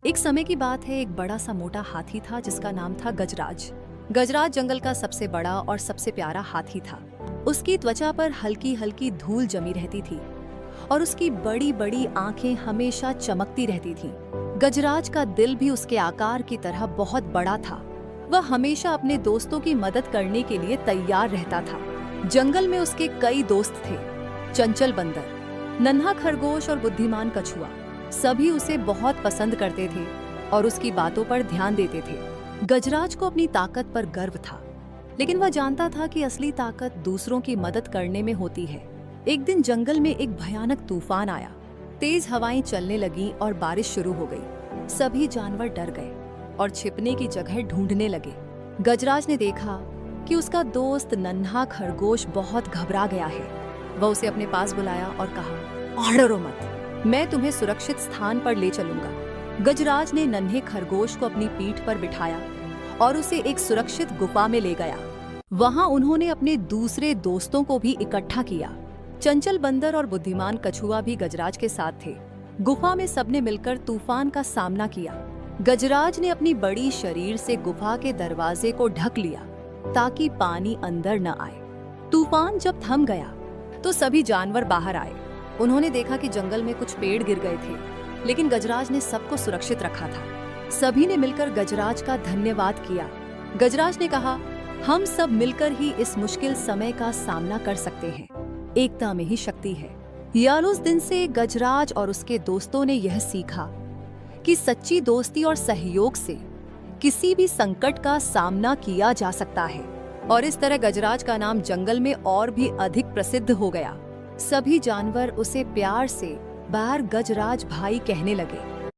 एक समय की बात है, एक बड़ा सा मोटा हाथी था जिसका नाम था गजराज। गजराज जंगल का सबसे बड़ा और सबसे प्यारा हाथी था। उसकी त्वचा पर हल्की हल्की धूल जमी रहती थी और उसकी बड़ी बड़ी आंखें हमेशा चमकती रहती थीं। गजराज का दिल भी उसके आकार की तरह बहुत बड़ा था। वह हमेशा अपने दोस्तों की मदद करने के लिए तैयार रहता था। जंगल में उसके कई दोस्त थे, चंचल बंदर, नन्हा खरगोश और बुद्धिमान कछुआ। सभी उसे बहुत पसंद करते थे और उसकी बातों पर ध्यान देते थे। गजराज को अपनी ताकत पर गर्व था, लेकिन वह जानता था कि असली ताकत दूसरों की मदद करने में होती है। एक दिन जंगल में एक भयानक तूफान आया। तेज हवाएं चलने लगीं और बारिश शुरू हो गई। सभी जानवर डर गए और छिपने की जगह ढूंढने लगे। गजराज ने देखा कि उसका दोस्त नन्हा खरगोश बहुत घबरा गया है। वह उसे अपने पास बुलाया और कहा, डरो मत, मैं तुम्हें सुरक्षित स्थान पर ले चलूंगा। गजराज ने नन्हे खरगोश को अपनी पीठ पर बिठाया और उसे एक सुरक्षित गुफा में ले गया। वहां उन्होंने अपने दूसरे दोस्तों को भी इकट्ठा किया। चंचल बंदर और बुद्धिमान कछुआ भी गजराज के साथ थे। गुफा में सबने मिलकर तूफान का सामना किया। गजराज ने अपनी बड़ी शरीर से गुफा के दरवाजे को ढक लिया ताकि पानी अंदर न आए। तूफान जब थम गया तो सभी जानवर बाहर आए। उन्होंने देखा कि जंगल में कुछ पेड़ गिर गए थे, लेकिन गजराज ने सबको सुरक्षित रखा था। सभी ने मिलकर गजराज का धन्यवाद किया। गजराज ने कहा, हम सब मिलकर ही इस मुश्किल समय का सामना कर सकते हैं। एकता में ही शक्ति है। यार उस दिन से गजराज और उसके दोस्तों ने यह सीखा कि सच्ची दोस्ती और सहयोग से किसी भी संकट का सामना किया जा सकता है। और इस तरह गजराज का नाम जंगल में और भी अधिक प्रसिद्ध हो गया। सभी जानवर उसे प्यार से बार गजराज भाई कहने लगे।